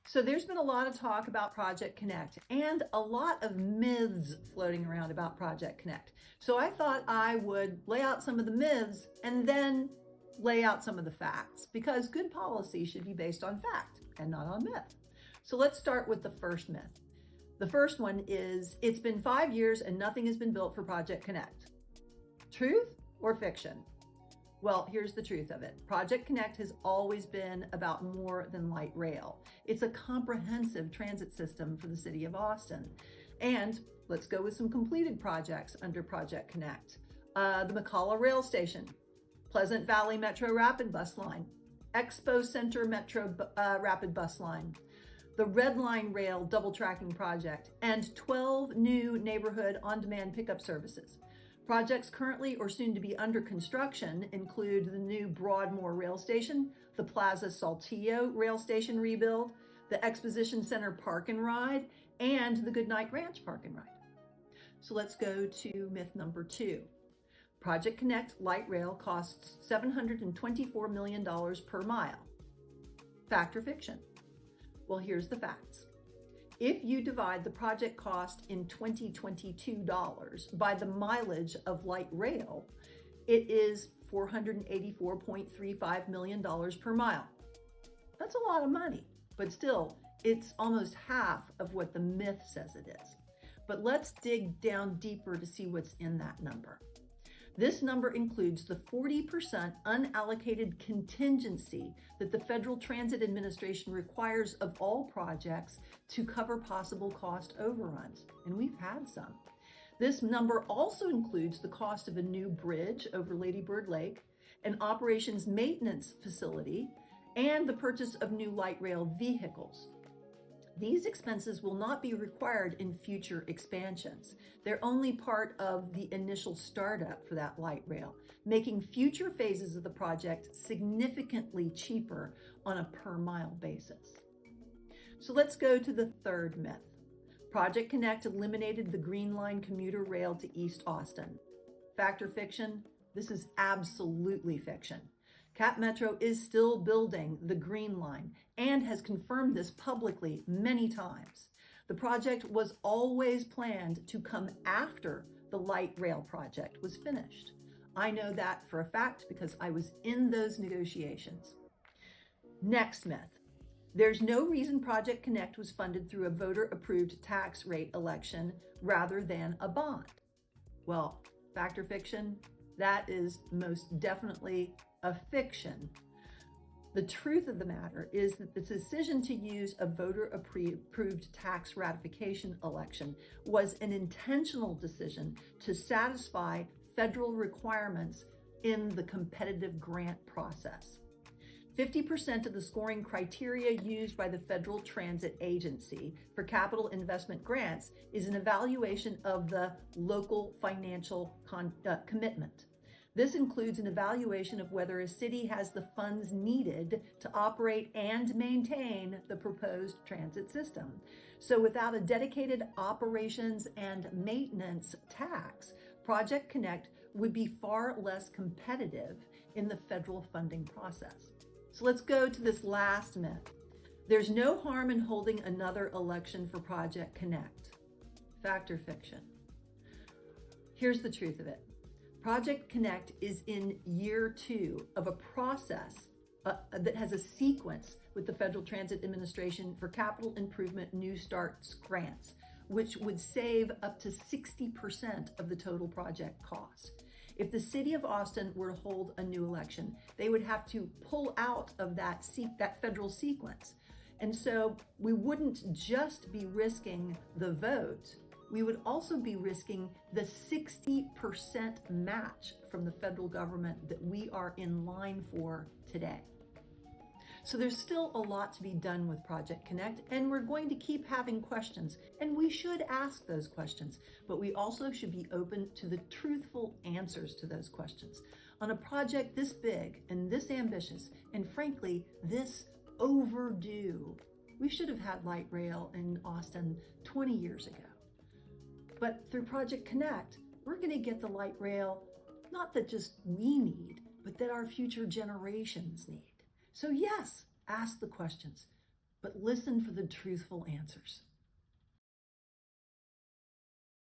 So there's been a lot of talk about Project Connect and a lot of myths floating around about Project Connect. So I thought I would lay out some of the myths and then lay out some of the facts, because good policy should be based on fact and not on myth. So let's start with the first myth. The first one is it's been 5 years and nothing has been built for Project Connect. Truth or fiction? Well, here's the truth of it. Project Connect has always been about more than light rail. It's a comprehensive transit system for the city of Austin. And let's go with some completed projects under Project Connect. The McCalla Rail Station, Pleasant Valley Metro Rapid Bus Line, Expo Center Metro Rapid Bus Line, the Red Line Rail Double Tracking Project, and 12 new neighborhood on-demand pickup services. Projects currently or soon to be under construction include the new Broadmoor Rail Station, the Plaza Saltillo Rail Station rebuild, the Exposition Center Park and Ride, and the Goodnight Ranch Park and Ride. So let's go to myth number 2. Project Connect light rail costs $724 million per mile. Fact or fiction? Well, here's the facts. If you divide the project cost in 2022 dollars by the mileage of light rail, it is $484.35 million per mile. That's a lot of money, but still, it's almost half of what the myth says it is. But let's dig down deeper to see what's in that number. This number includes the 40% unallocated contingency that the Federal Transit Administration requires of all projects to cover possible cost overruns, and we've had some. This number also includes the cost of a new bridge over Lady Bird Lake, an operations maintenance facility, and the purchase of new light rail vehicles. These expenses will not be required in future expansions. They're only part of the initial startup for that light rail, making future phases of the project significantly cheaper on a per mile basis. So let's go to the third myth. Project Connect eliminated the Green Line commuter rail to East Austin. Fact or fiction? This is absolutely fiction. Cap Metro is still building the Green Line and has confirmed this publicly many times. The project was always planned to come after the light rail project was finished. I know that for a fact because I was in those negotiations. Next myth. There's no reason Project Connect was funded through a voter-approved tax rate election rather than a bond. Well, fact or fiction? That is most definitely a fiction. The truth of the matter is that the decision to use a voter-approved tax ratification election was an intentional decision to satisfy federal requirements in the competitive grant process. 50% of the scoring criteria used by the Federal Transit Agency for capital investment grants is an evaluation of the local financial commitment. This includes an evaluation of whether a city has the funds needed to operate and maintain the proposed transit system. So without a dedicated operations and maintenance tax, Project Connect would be far less competitive in the federal funding process. So let's go to this last myth. There's no harm in holding another election for Project Connect. Fact or fiction? Here's the truth of it. Project Connect is in year 2 of a process that has a sequence with the Federal Transit Administration for capital improvement New Starts grants, which would save up to 60% of the total project cost. If the city of Austin were to hold a new election, they would have to pull out of that federal sequence. And so we wouldn't just be risking the vote, we would also be risking the 60% match from the federal government that we are in line for today. So there's still a lot to be done with Project Connect, and we're going to keep having questions, and we should ask those questions, but we also should be open to the truthful answers to those questions. On a project this big and this ambitious, and frankly, this overdue, we should have had light rail in Austin 20 years ago. But through Project Connect, we're going to get the light rail, not that just we need, but that our future generations need. So yes, ask the questions, but listen for the truthful answers.